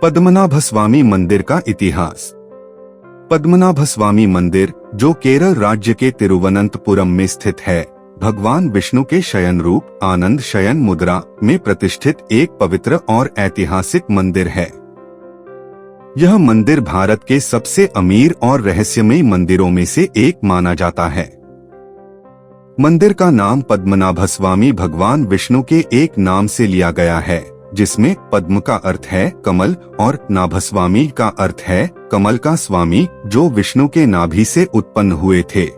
पद्मनाभस्वामी मंदिर का इतिहास। पद्मनाभस्वामी मंदिर, जो केरल राज्य के तिरुवनंतपुरम में स्थित है, भगवान विष्णु के शयन रूप आनंद शयन मुद्रा में प्रतिष्ठित एक पवित्र और ऐतिहासिक मंदिर है। यह मंदिर भारत के सबसे अमीर और रहस्यमयी मंदिरों में से एक माना जाता है। मंदिर का नाम पद्मनाभस्वामी भगवान विष्णु के एक नाम से लिया गया है, जिसमें पद्म का अर्थ है कमल और नाभस्वामी का अर्थ है कमल का स्वामी, जो विष्णु के नाभि से उत्पन्न हुए थे।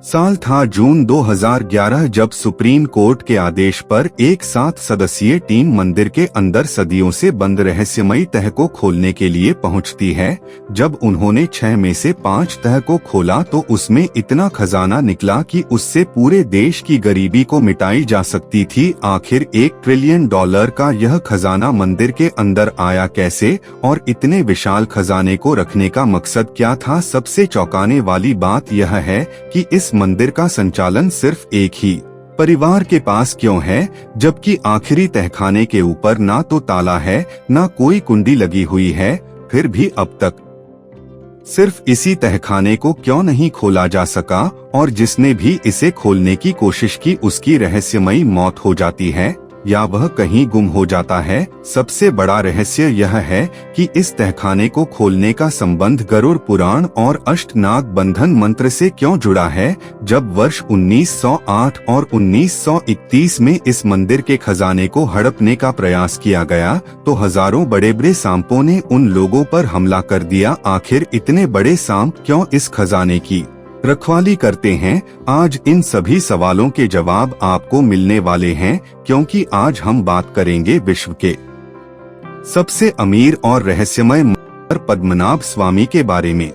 साल था जून 2011, जब सुप्रीम कोर्ट के आदेश पर एक 7 सदस्यीय टीम मंदिर के अंदर सदियों से बंद रहस्यमयी तह को खोलने के लिए पहुंचती है। जब उन्होंने 6 में से 5 तह को खोला तो उसमें इतना खजाना निकला कि उससे पूरे देश की गरीबी को मिटाई जा सकती थी। आखिर $1 ट्रिलियन का यह खजाना मंदिर के अंदर आया कैसे, और इतने विशाल खजाने को रखने का मकसद क्या था? सबसे चौंकाने वाली बात यह है कि इस मंदिर का संचालन सिर्फ एक ही परिवार के पास क्यों है, जबकि आखिरी तहखाने के ऊपर ना तो ताला है, ना कोई कुंडी लगी हुई है। फिर भी अब तक सिर्फ इसी तहखाने को क्यों नहीं खोला जा सका, और जिसने भी इसे खोलने की कोशिश की उसकी रहस्यमयी मौत हो जाती है या वह कहीं गुम हो जाता है। सबसे बड़ा रहस्य यह है कि इस तहखाने को खोलने का संबंध गरुड़ पुराण और अष्टनाग बंधन मंत्र से क्यों जुड़ा है। जब वर्ष 1908 और 1931 में इस मंदिर के खजाने को हड़पने का प्रयास किया गया तो हजारों बड़े बड़े सांपों ने उन लोगों पर हमला कर दिया। आखिर इतने बड़े सांप क्यों इस खजाने की रखवाली करते हैं? आज इन सभी सवालों के जवाब आपको मिलने वाले हैं, क्योंकि आज हम बात करेंगे विश्व के सबसे अमीर और रहस्यमय मंदिर पद्मनाभ स्वामी के बारे में।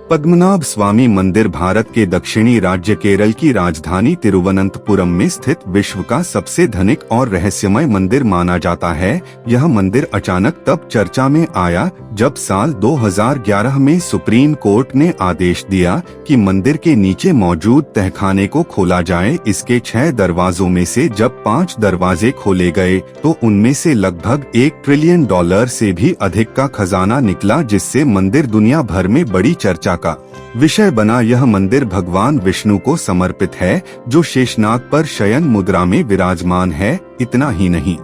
पद्मनाभ स्वामी मंदिर भारत के दक्षिणी राज्य केरल की राजधानी तिरुवनंतपुरम में स्थित विश्व का सबसे धनिक और रहस्यमय मंदिर माना जाता है। यह मंदिर अचानक तब चर्चा में आया जब साल 2011 में सुप्रीम कोर्ट ने आदेश दिया कि मंदिर के नीचे मौजूद तहखाने को खोला जाए। इसके 6 दरवाजों में से जब 5 दरवाजे खोले गए तो उनमें से लगभग $1 ट्रिलियन से भी अधिक का खजाना निकला, जिससे मंदिर दुनिया भर में बड़ी चर्चा का विषय बना। यह मंदिर भगवान विष्णु को समर्पित है, जो शेषनाग पर शयन मुद्रा में विराजमान है। इतना ही नहीं,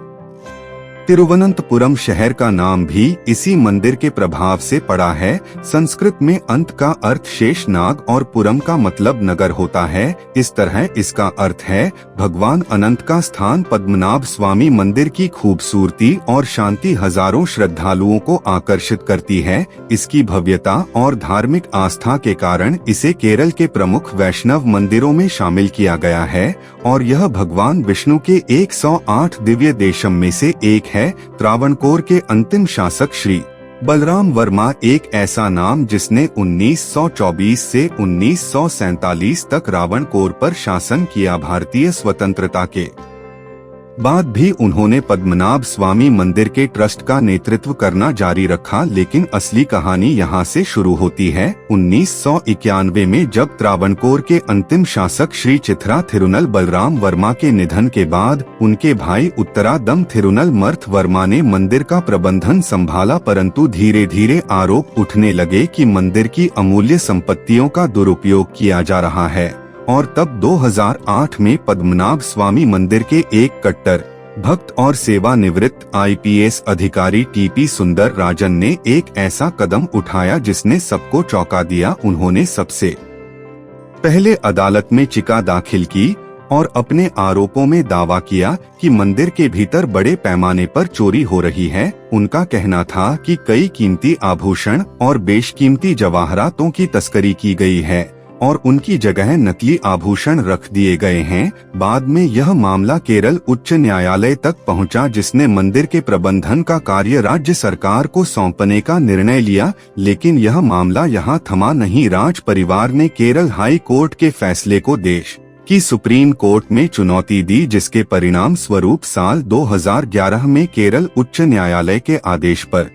तिरुवनंतपुरम शहर का नाम भी इसी मंदिर के प्रभाव से पड़ा है। संस्कृत में अंत का अर्थ शेषनाग और पुरम का मतलब नगर होता है। इस तरह इसका अर्थ है भगवान अनंत का स्थान। पद्मनाभ स्वामी मंदिर की खूबसूरती और शांति हजारों श्रद्धालुओं को आकर्षित करती है। इसकी भव्यता और धार्मिक आस्था के कारण इसे केरल के प्रमुख वैष्णव मंदिरों में शामिल किया गया है, और यह भगवान विष्णु के 108 दिव्य देशम में से एक है। त्रावणकोर के अंतिम शासक श्री बलराम वर्मा एक ऐसा नाम जिसने 1924 से 1947 तक त्रावणकोर पर शासन किया। भारतीय स्वतंत्रता के बाद भी उन्होंने पद्मनाभ स्वामी मंदिर के ट्रस्ट का नेतृत्व करना जारी रखा, लेकिन असली कहानी यहाँ से शुरू होती है। 1991 में जब त्रावणकोर के अंतिम शासक श्री चिथरा थिरुनल बलराम वर्मा के निधन के बाद उनके भाई उत्तरादम थिरुनल मर्थ वर्मा ने मंदिर का प्रबंधन संभाला, परंतु धीरे धीरे आरोप उठने लगे कि मंदिर की अमूल्य संपत्तियों का दुरुपयोग किया जा रहा है। और तब 2008 में पद्मनाभ स्वामी मंदिर के एक कट्टर भक्त और सेवानिवृत्त IPS अधिकारी TP सुंदर राजन ने एक ऐसा कदम उठाया जिसने सबको चौंका दिया। उन्होंने सबसे पहले अदालत में चिका दाखिल की और अपने आरोपों में दावा किया कि मंदिर के भीतर बड़े पैमाने पर चोरी हो रही है। उनका कहना था कि कई कीमती आभूषण और बेशकीमती जवाहरातों की तस्करी की गई है और उनकी जगह नकली आभूषण रख दिए गए हैं। बाद में यह मामला केरल उच्च न्यायालय तक पहुंचा, जिसने मंदिर के प्रबंधन का कार्य राज्य सरकार को सौंपने का निर्णय लिया। लेकिन यह मामला यहाँ थमा नहीं। राज परिवार ने केरल हाई कोर्ट के फैसले को देश की सुप्रीम कोर्ट में चुनौती दी, जिसके परिणाम स्वरूप साल 2011 में केरल उच्च न्यायालय के आदेश पर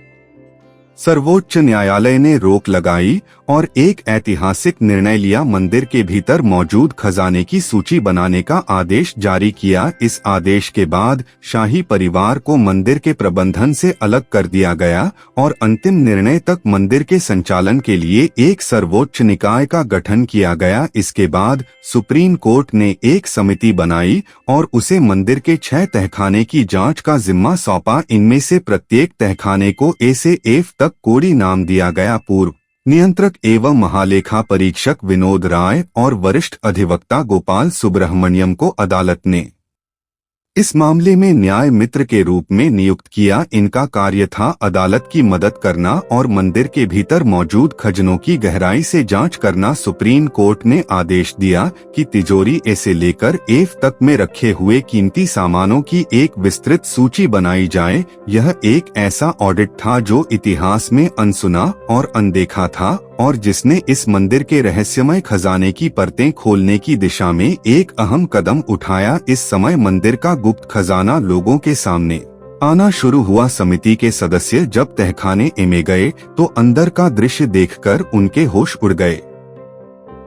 सर्वोच्च न्यायालय ने रोक लगाई और एक ऐतिहासिक निर्णय लिया, मंदिर के भीतर मौजूद खजाने की सूची बनाने का आदेश जारी किया। इस आदेश के बाद शाही परिवार को मंदिर के प्रबंधन से अलग कर दिया गया और अंतिम निर्णय तक मंदिर के संचालन के लिए एक सर्वोच्च निकाय का गठन किया गया। इसके बाद सुप्रीम कोर्ट ने एक समिति बनाई और उसे मंदिर के 6 तहखाने की जांच का जिम्मा सौंपा। इनमें से प्रत्येक तहखाने को ए से एफ तक कोडी नाम दिया गया। पूर्व नियंत्रक एवं महालेखा परीक्षक विनोद राय और वरिष्ठ अधिवक्ता गोपाल सुब्रह्मण्यम को अदालत ने इस मामले में न्याय मित्र के रूप में नियुक्त किया। इनका कार्य था अदालत की मदद करना और मंदिर के भीतर मौजूद खजानों की गहराई से जांच करना। सुप्रीम कोर्ट ने आदेश दिया कि तिजोरी ए से लेकर एफ तक में रखे हुए कीमती सामानों की एक विस्तृत सूची बनाई जाए। यह एक ऐसा ऑडिट था जो इतिहास में अनसुना और अनदेखा था और जिसने इस मंदिर के रहस्यमय खजाने की परतें खोलने की दिशा में एक अहम कदम उठाया। इस समय मंदिर का गुप्त खजाना लोगों के सामने आना शुरू हुआ। समिति के सदस्य जब तहखाने में गए तो अंदर का दृश्य देखकर उनके होश उड़ गए।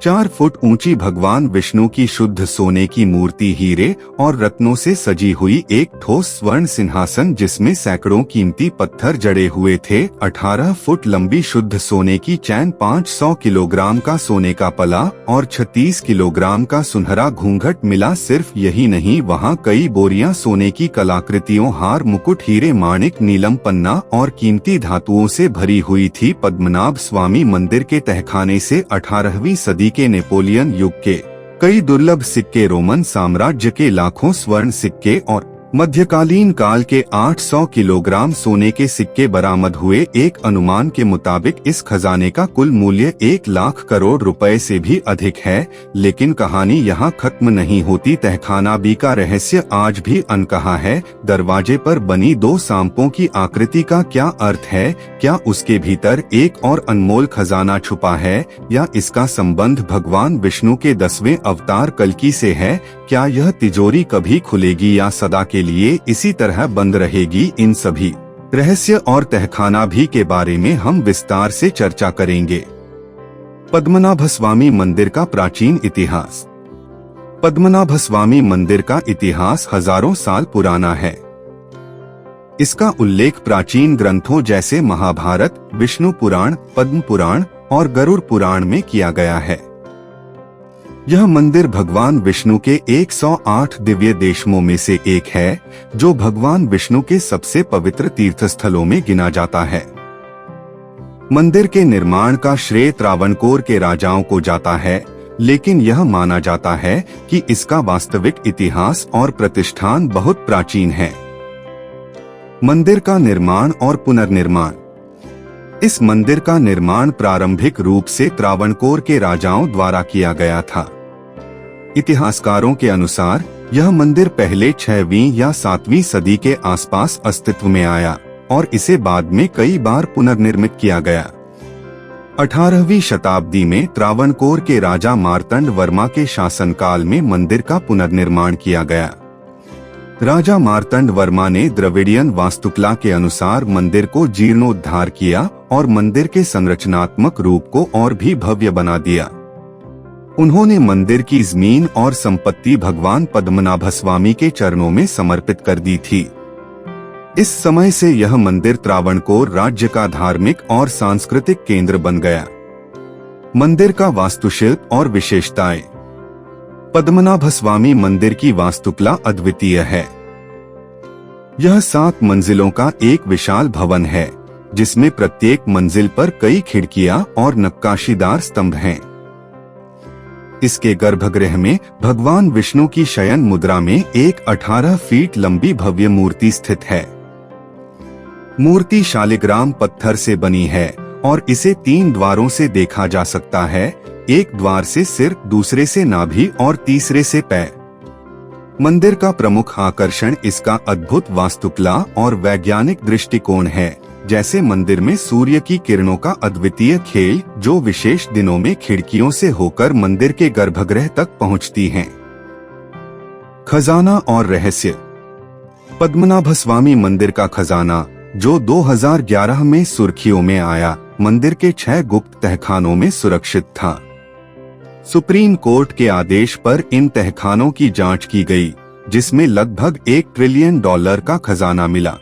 4 फुट ऊंची भगवान विष्णु की शुद्ध सोने की मूर्ति, हीरे और रत्नों से सजी हुई एक ठोस स्वर्ण सिंहासन जिसमें सैकड़ों कीमती पत्थर जड़े हुए थे, 18 फुट लंबी शुद्ध सोने की चैन, 500 किलोग्राम का सोने का पला और 36 किलोग्राम का सुनहरा घूंघट मिला। सिर्फ यही नहीं, वहाँ कई बोरियां सोने की कलाकृतियों, हार, मुकुट, हीरे, माणिक, नीलम पन्ना और कीमती धातुओं से भरी हुई थी। पद्मनाभ स्वामी मंदिर के तहखाने से 18वीं सदी के नेपोलियन युग के कई दुर्लभ सिक्के, रोमन साम्राज्य के लाखों स्वर्ण सिक्के और मध्यकालीन काल के 800 किलोग्राम सोने के सिक्के बरामद हुए। एक अनुमान के मुताबिक इस खजाने का कुल मूल्य 1 लाख करोड़ रुपए से भी अधिक है। लेकिन कहानी यहाँ खत्म नहीं होती। तहखाना बी का रहस्य आज भी अनकहा है। दरवाजे पर बनी 2 सांपों की आकृति का क्या अर्थ है? क्या उसके भीतर एक और अनमोल खजाना छुपा है या इसका संबंध भगवान विष्णु के 10वें अवतार कल्कि से है? क्या यह तिजोरी कभी खुलेगी या सदा के लिए इसी तरह बंद रहेगी? इन सभी रहस्य और तहखाना भी के बारे में हम विस्तार से चर्चा करेंगे। पद्मनाभस्वामी मंदिर का प्राचीन इतिहास। पद्मनाभस्वामी मंदिर का इतिहास हजारों साल पुराना है। इसका उल्लेख प्राचीन ग्रंथों जैसे महाभारत, विष्णु पुराण, पद्म पुराण और गरुड़ पुराण में किया गया है। यह मंदिर भगवान विष्णु के 108 दिव्य देशमों में से एक है, जो भगवान विष्णु के सबसे पवित्र तीर्थस्थलों में गिना जाता है। मंदिर के निर्माण का श्रेय त्रावणकोर के राजाओं को जाता है, लेकिन यह माना जाता है कि इसका वास्तविक इतिहास और प्रतिष्ठान बहुत प्राचीन है। मंदिर का निर्माण और पुनर्निर्माण। इस मंदिर का निर्माण प्रारंभिक रूप से त्रावणकोर के राजाओं द्वारा किया गया था। इतिहासकारों के अनुसार यह मंदिर पहले 6वीं या 7वीं सदी के आसपास अस्तित्व में आया और इसे बाद में कई बार पुनर्निर्मित किया गया। 18वीं शताब्दी में त्रावणकोर के राजा मार्तंड वर्मा के शासनकाल में मंदिर का पुनर्निर्माण किया गया। राजा मार्तंड वर्मा ने द्रविडियन वास्तुकला के अनुसार मंदिर को जीर्णोद्धार किया और मंदिर के संरचनात्मक रूप को और भी भव्य बना दिया। उन्होंने मंदिर की जमीन और संपत्ति भगवान पद्मनाभस्वामी के चरणों में समर्पित कर दी थी। इस समय से यह मंदिर त्रावणकोर राज्य का धार्मिक और सांस्कृतिक केंद्र बन गया। मंदिर का वास्तुशिल्प और विशेषताएं। पद्मनाभस्वामी मंदिर की वास्तुकला अद्वितीय है। यह 7 मंजिलों का एक विशाल भवन है, जिसमें प्रत्येक मंजिल पर कई खिड़कियां और नक्काशीदार स्तंभ हैं। इसके गर्भगृह में भगवान विष्णु की शयन मुद्रा में एक 18 फीट लंबी भव्य मूर्ति स्थित है। मूर्ति शालिग्राम पत्थर से बनी है और इसे 3 द्वारों से देखा जा सकता है। एक द्वार से सिर, दूसरे से नाभि और तीसरे से पैर। मंदिर का प्रमुख आकर्षण इसका अद्भुत वास्तुकला और वैज्ञानिक दृष्टिकोण है, जैसे मंदिर में सूर्य की किरणों का अद्वितीय खेल, जो विशेष दिनों में खिड़कियों से होकर मंदिर के गर्भगृह तक पहुंचती हैं। खजाना और रहस्य। पद्मनाभस्वामी मंदिर का खजाना जो 2011 में सुर्खियों में आया, मंदिर के 6 गुप्त तहखानों में सुरक्षित था। सुप्रीम कोर्ट के आदेश पर इन तहखानों की जांच की गई, जिसमें लगभग $1 ट्रिलियन का खजाना मिला।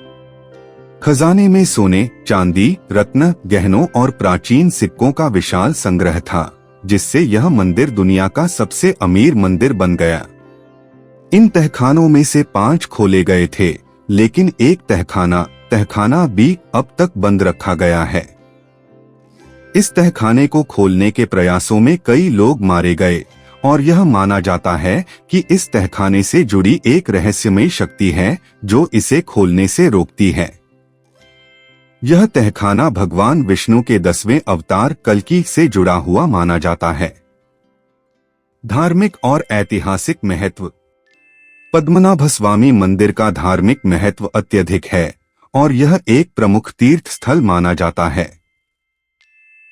खजाने में सोने, चांदी, रत्न, गहनों और प्राचीन सिक्कों का विशाल संग्रह था, जिससे यह मंदिर दुनिया का सबसे अमीर मंदिर बन गया। इन तहखानों में से 5 खोले गए थे, लेकिन एक तहखाना भी अब तक बंद रखा गया है। इस तहखाने को खोलने के प्रयासों में कई लोग मारे गए और यह माना जाता है कि इस तहखाने से जुड़ी एक रहस्यमयी शक्ति है जो इसे खोलने से रोकती है। यह तहखाना भगवान विष्णु के 10वें अवतार कल्कि से जुड़ा हुआ माना जाता है। धार्मिक और ऐतिहासिक महत्व। पद्मनाभस्वामी मंदिर का धार्मिक महत्व अत्यधिक है और यह एक प्रमुख तीर्थ स्थल माना जाता है।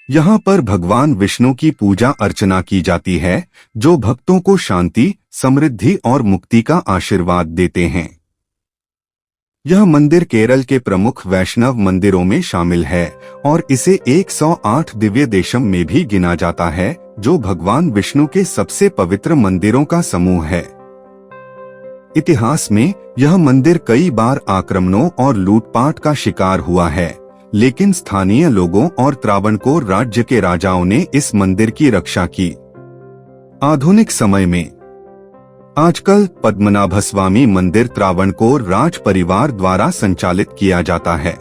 यहाँ पर भगवान विष्णु की पूजा अर्चना की जाती है, जो भक्तों को शांति, समृद्धि और मुक्ति का आशीर्वाद देते हैं। यह मंदिर केरल के प्रमुख वैष्णव मंदिरों में शामिल है और इसे 108 दिव्य देशम में भी गिना जाता है, जो भगवान विष्णु के सबसे पवित्र मंदिरों का समूह है। इतिहास में यह मंदिर कई बार आक्रमणों और लूटपाट का शिकार हुआ है, लेकिन स्थानीय लोगों और त्रावणकोर राज्य के राजाओं ने इस मंदिर की रक्षा की। आधुनिक समय में आजकल पद्मनाभस्वामी मंदिर त्रावणकोर राज परिवार द्वारा संचालित किया जाता है।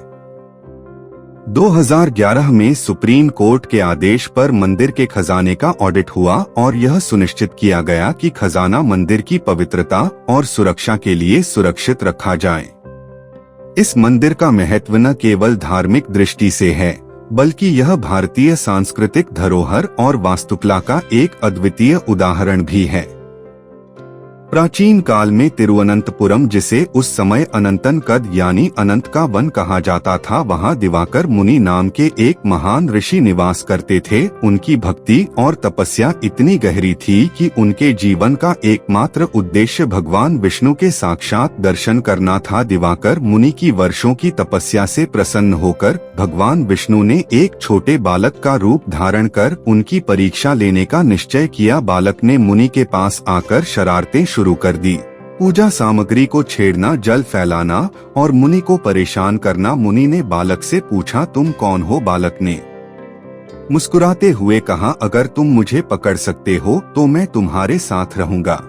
2011 में सुप्रीम कोर्ट के आदेश पर मंदिर के खजाने का ऑडिट हुआ और यह सुनिश्चित किया गया कि खजाना मंदिर की पवित्रता और सुरक्षा के लिए सुरक्षित रखा जाए। इस मंदिर का महत्व न केवल धार्मिक दृष्टि से है, बल्कि यह भारतीय सांस्कृतिक धरोहर और वास्तुकला का एक अद्वितीय उदाहरण भी है। प्राचीन काल में तिरुवनंतपुरम, जिसे उस समय अनंतन कद यानी अनंत का वन कहा जाता था, वहां दिवाकर मुनि नाम के एक महान ऋषि निवास करते थे। उनकी भक्ति और तपस्या इतनी गहरी थी कि उनके जीवन का एकमात्र उद्देश्य भगवान विष्णु के साक्षात दर्शन करना था। दिवाकर मुनि की वर्षों की तपस्या से प्रसन्न होकर भगवान विष्णु ने एक छोटे बालक का रूप धारण कर उनकी परीक्षा लेने का निश्चय किया। बालक ने मुनि के पास आकर शरारतें शुरू कर दी। पूजा सामग्री को छेड़ना, जल फैलाना और मुनि को परेशान करना। मुनि ने बालक से पूछा, तुम कौन हो? बालक ने मुस्कुराते हुए कहा, अगर तुम मुझे पकड़ सकते हो तो मैं तुम्हारे साथ रहूंगा।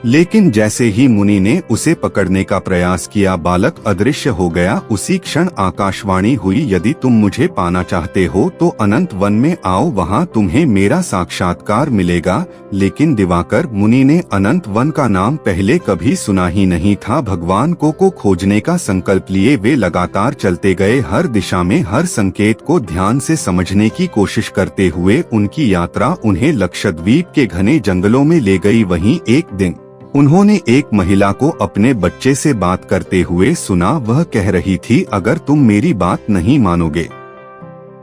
लेकिन जैसे ही मुनि ने उसे पकड़ने का प्रयास किया, बालक अदृश्य हो गया। उसी क्षण आकाशवाणी हुई, यदि तुम मुझे पाना चाहते हो तो अनंत वन में आओ, वहां तुम्हें मेरा साक्षात्कार मिलेगा। लेकिन दिवाकर मुनि ने अनंत वन का नाम पहले कभी सुना ही नहीं था। भगवान को खोजने का संकल्प लिए वे लगातार चलते गए, हर दिशा में हर संकेत को ध्यान से समझने की कोशिश करते हुए। उनकी यात्रा उन्हें लक्षद्वीप के घने जंगलों में ले गई। वहीं एक दिन उन्होंने एक महिला को अपने बच्चे से बात करते हुए सुना। वह कह रही थी, अगर तुम मेरी बात नहीं मानोगे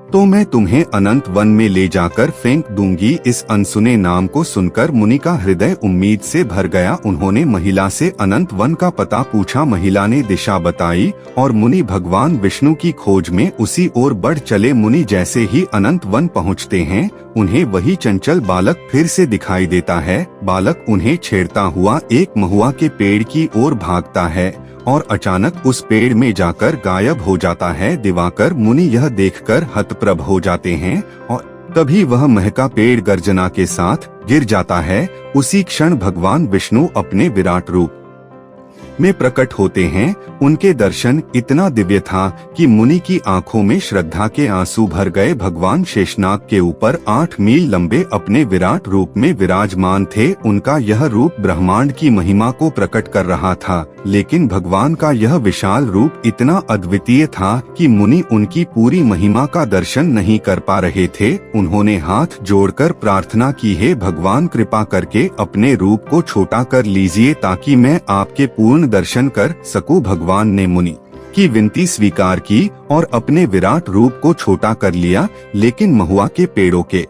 तो मैं तुम्हें अनंत वन में ले जाकर फेंक दूंगी। इस अनसुने नाम को सुनकर मुनि का हृदय उम्मीद से भर गया। उन्होंने महिला से अनंत वन का पता पूछा। महिला ने दिशा बताई और मुनि भगवान विष्णु की खोज में उसी ओर बढ़ चले। मुनि जैसे ही अनंत वन पहुँचते हैं, उन्हें वही चंचल बालक फिर से दिखाई देता है। बालक उन्हें छेड़ता हुआ एक महुआ के पेड़ की ओर भागता है और अचानक उस पेड़ में जाकर गायब हो जाता है। दिवाकर मुनि यह देखकर हतप्रभ हो जाते हैं और तभी वह महका पेड़ गर्जना के साथ गिर जाता है। उसी क्षण भगवान विष्णु अपने विराट रूप में प्रकट होते हैं। उनके दर्शन इतना दिव्य था कि मुनि की आंखों में श्रद्धा के आंसू भर गए। भगवान शेषनाग के ऊपर 8 मील लंबे अपने विराट रूप में विराजमान थे। उनका यह रूप ब्रह्मांड की महिमा को प्रकट कर रहा था, लेकिन भगवान का यह विशाल रूप इतना अद्वितीय था कि मुनि उनकी पूरी महिमा का दर्शन नहीं कर पा रहे थे। उन्होंने हाथ जोड़कर प्रार्थना की, है भगवान कृपा करके अपने रूप को छोटा कर लीजिए ताकि मैं आपके पूर्ण दर्शन कर सकूं। भगवान ने मुनि की विनती स्वीकार की और अपने विराट रूप को छोटा कर लिया, लेकिन महुआ के पेड़ों के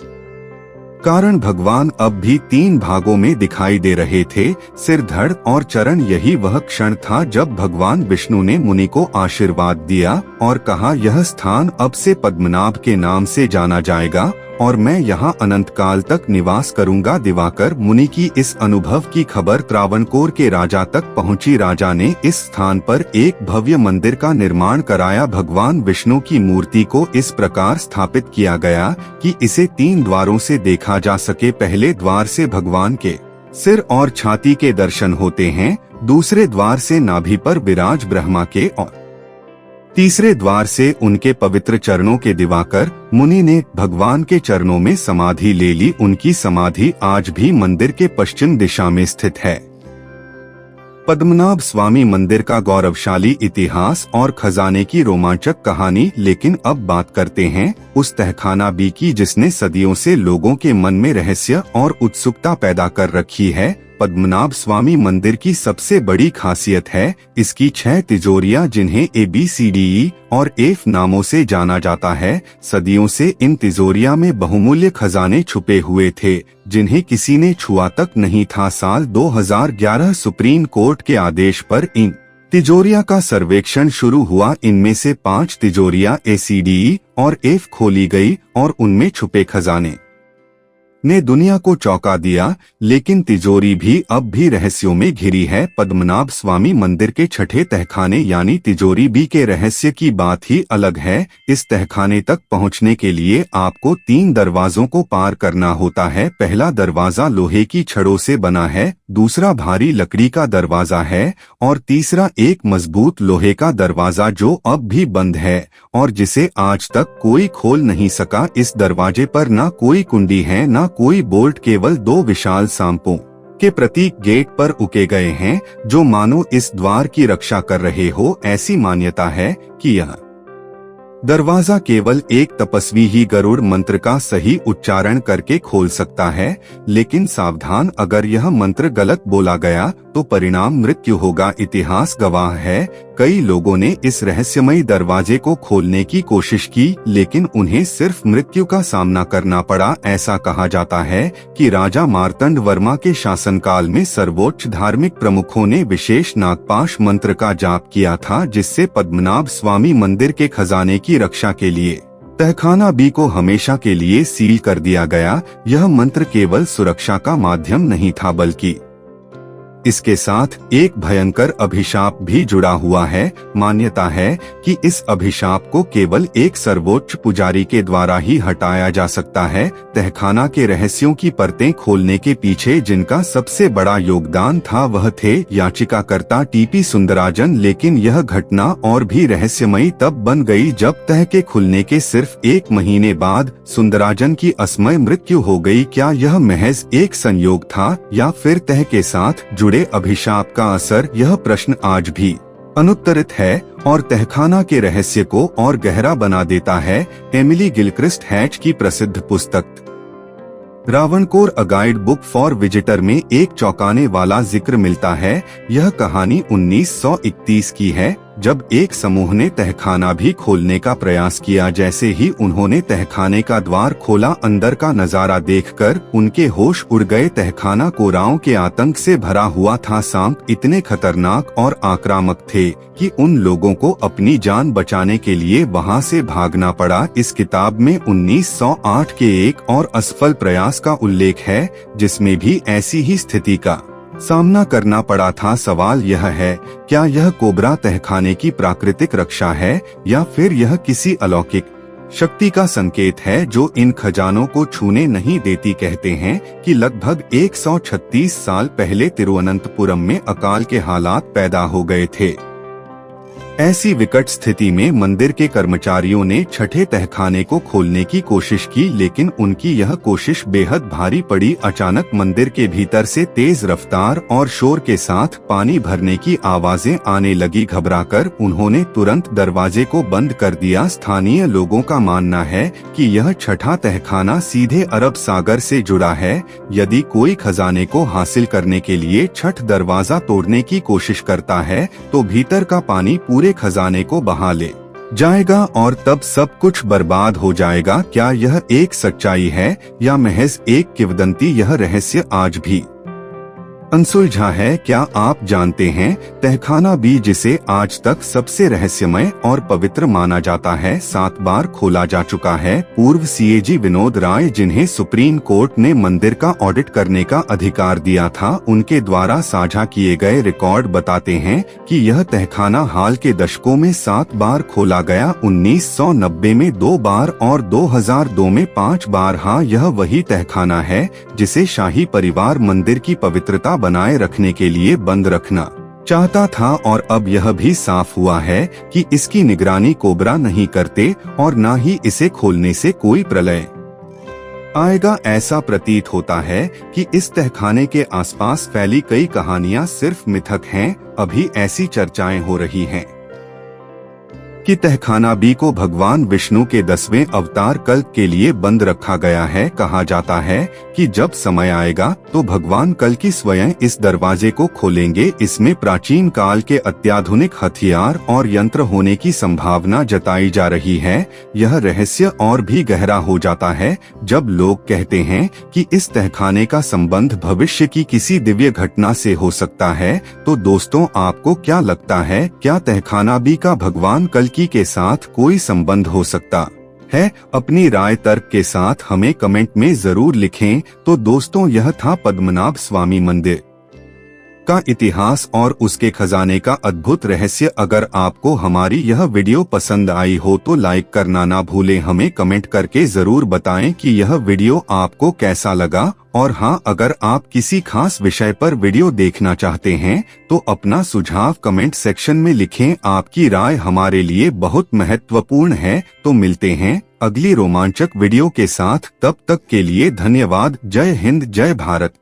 कारण भगवान अब भी 3 भागों में दिखाई दे रहे थे, सिर, धड़ और चरण। यही वह क्षण था जब भगवान विष्णु ने मुनि को आशीर्वाद दिया और कहा, यह स्थान अब से पद्मनाभ के नाम से जाना जाएगा और मैं यहाँ अनंत काल तक निवास करूंगा। दिवाकर मुनि की इस अनुभव की खबर त्रावणकोर के राजा तक पहुंची। राजा ने इस स्थान पर एक भव्य मंदिर का निर्माण कराया। भगवान विष्णु की मूर्ति को इस प्रकार स्थापित किया गया कि इसे 3 द्वारों से देखा जा सके। पहले द्वार से भगवान के सिर और छाती के दर्शन होते हैं, दूसरे द्वार से नाभि पर विराज ब्रह्मा के और तीसरे द्वार से उनके पवित्र चरणों के। दिवाकर मुनि ने भगवान के चरणों में समाधि ले ली। उनकी समाधि आज भी मंदिर के पश्चिम दिशा में स्थित है। पद्मनाभ स्वामी मंदिर का गौरवशाली इतिहास और खजाने की रोमांचक कहानी। लेकिन अब बात करते हैं उस तहखाना बी की जिसने सदियों से लोगों के मन में रहस्य और उत्सुकता पैदा कर रखी है। पद्मनाभ स्वामी मंदिर की सबसे बड़ी खासियत है इसकी 6 तिजोरियां, जिन्हें ABCDE और F नामों से जाना जाता है। सदियों से इन तिजोरियां में बहुमूल्य खजाने छुपे हुए थे जिन्हें किसी ने छुआ तक नहीं था। साल 2011 सुप्रीम कोर्ट के आदेश पर इन तिजोरियां का सर्वेक्षण शुरू हुआ। इनमें से 5 तिजोरियां ACDE और F खोली गई और उनमें छुपे खजाने ने दुनिया को चौंका दिया। लेकिन तिजोरी भी अब भी रहस्यों में घिरी है। पद्मनाभ स्वामी मंदिर के 6ठे तहखाने यानी तिजोरी बी के रहस्य की बात ही अलग है। इस तहखाने तक पहुंचने के लिए आपको 3 दरवाजों को पार करना होता है। पहला दरवाजा लोहे की छड़ों से बना है, दूसरा भारी लकड़ी का दरवाजा है और तीसरा एक मजबूत लोहे का दरवाजा जो अब भी बंद है और जिसे आज तक कोई खोल नहीं सका। इस दरवाजे पर ना कोई कुंडी है ना कोई बोल्ट, केवल 2 विशाल सांपों के प्रतीक गेट पर उके गए हैं जो मानो इस द्वार की रक्षा कर रहे हो। ऐसी मान्यता है कि यह दरवाजा केवल एक तपस्वी ही गरुड़ मंत्र का सही उच्चारण करके खोल सकता है। लेकिन सावधान, अगर यह मंत्र गलत बोला गया तो परिणाम मृत्यु होगा। इतिहास गवाह है कई लोगों ने इस रहस्यमयी दरवाजे को खोलने की कोशिश की लेकिन उन्हें सिर्फ मृत्यु का सामना करना पड़ा। ऐसा कहा जाता है कि राजा मार्तंड वर्मा के शासनकाल में सर्वोच्च धार्मिक प्रमुखों ने विशेष नागपाश मंत्र का जाप किया था जिससे पद्मनाभ स्वामी मंदिर के खजाने की रक्षा के लिए तहखाना बी को हमेशा के लिए सील कर दिया गया। यह मंत्र केवल सुरक्षा का माध्यम नहीं था बल्कि इसके साथ एक भयंकर अभिशाप भी जुड़ा हुआ है। मान्यता है कि इस अभिशाप को केवल एक सर्वोच्च पुजारी के द्वारा ही हटाया जा सकता है। तहखाना के रहस्यों की परतें खोलने के पीछे जिनका सबसे बड़ा योगदान था वह थे याचिकाकर्ता TP सुंदराजन। लेकिन यह घटना और भी रहस्यमयी तब बन गई जब तह के खुलने के सिर्फ 1 महीने बाद सुंदराजन की असमय मृत्यु हो गई। क्या यह महज एक संयोग था या फिर तह के साथ जुड़े अभिशाप का असर? यह प्रश्न आज भी अनुत्तरित है और तहखाना के रहस्य को और गहरा बना देता है। एमिली गिलक्रिस्ट हैच की प्रसिद्ध पुस्तक Travancore a guide book for visitor में एक चौंकाने वाला जिक्र मिलता है। यह कहानी 1931 की है जब एक समूह ने तहखाना भी खोलने का प्रयास किया। जैसे ही उन्होंने तहखाने का द्वार खोला, अंदर का नजारा देखकर उनके होश उड़ गए। तहखाना कोराओं के आतंक से भरा हुआ था। सांप इतने खतरनाक और आक्रामक थे कि उन लोगों को अपनी जान बचाने के लिए वहां से भागना पड़ा। इस किताब में 1908 के एक और असफल प्रयास का उल्लेख है जिसमें भी ऐसी ही स्थिति का सामना करना पड़ा था। सवाल यह है, क्या यह कोबरा तहखाने की प्राकृतिक रक्षा है या फिर यह किसी अलौकिक शक्ति का संकेत है जो इन खजानों को छूने नहीं देती? कहते हैं कि लगभग 136 साल पहले तिरुवनंतपुरम में अकाल के हालात पैदा हो गए थे। ऐसी विकट स्थिति में मंदिर के कर्मचारियों ने 6ठे तहखाने को खोलने की कोशिश की लेकिन उनकी यह कोशिश बेहद भारी पड़ी। अचानक मंदिर के भीतर से तेज रफ्तार और शोर के साथ पानी भरने की आवाजें आने लगी। घबराकर उन्होंने तुरंत दरवाजे को बंद कर दिया। स्थानीय लोगों का मानना है कि यह 6ठा तहखाना सीधे अरब सागर से जुड़ा है। यदि कोई खजाने को हासिल करने के लिए 6ठ दरवाजा तोड़ने की कोशिश करता है तो भीतर का पानी पूरे खजाने को बहा ले जाएगा और तब सब कुछ बर्बाद हो जाएगा। क्या यह एक सच्चाई है या महज एक किंवदंती? यह रहस्य आज भी अनसुलझा है। क्या आप जानते हैं तहखाना बी, जिसे आज तक सबसे रहस्यमय और पवित्र माना जाता है, 7 बार खोला जा चुका है। पूर्व सीएजी विनोद राय, जिन्हें सुप्रीम कोर्ट ने मंदिर का ऑडिट करने का अधिकार दिया था, उनके द्वारा साझा किए गए रिकॉर्ड बताते हैं कि यह तहखाना हाल के दशकों में 7 बार खोला गया। 1990 में 2 बार और 2002 में 5 बार। हाँ, यह वही तहखाना है जिसे शाही परिवार मंदिर की पवित्रता बनाए रखने के लिए बंद रखना चाहता था, और अब यह भी साफ हुआ है कि इसकी निगरानी कोबरा नहीं करते और न ही इसे खोलने से कोई प्रलय आएगा। ऐसा प्रतीत होता है कि इस तहखाने के आसपास फैली कई कहानियां सिर्फ मिथक हैं। अभी ऐसी चर्चाएं हो रही हैं कि तहखाना बी को भगवान विष्णु के 10वें अवतार कल्क के लिए बंद रखा गया है। कहा जाता है कि जब समय आएगा तो भगवान कल्कि स्वयं इस दरवाजे को खोलेंगे। इसमें प्राचीन काल के अत्याधुनिक हथियार और यंत्र होने की संभावना जताई जा रही है। यह रहस्य और भी गहरा हो जाता है जब लोग कहते हैं कि इस तहखाने का संबंध भविष्य की किसी दिव्य घटना से हो सकता है। तो दोस्तों, आपको क्या लगता है? क्या तहखाना बी का भगवान कल्कि के साथ कोई संबंध हो सकता है? अपनी राय तर्क के साथ हमें कमेंट में जरूर लिखें। तो दोस्तों, यह था पद्मनाभ स्वामी मंदिर का इतिहास और उसके खजाने का अद्भुत रहस्य। अगर आपको हमारी यह वीडियो पसंद आई हो तो लाइक करना ना भूलें। हमें कमेंट करके जरूर बताएं कि यह वीडियो आपको कैसा लगा। और हाँ, अगर आप किसी खास विषय पर वीडियो देखना चाहते हैं तो अपना सुझाव कमेंट सेक्शन में लिखें। आपकी राय हमारे लिए बहुत महत्वपूर्ण है। तो मिलते हैं अगली रोमांचक वीडियो के साथ। तब तक के लिए धन्यवाद। जय हिंद, जय भारत।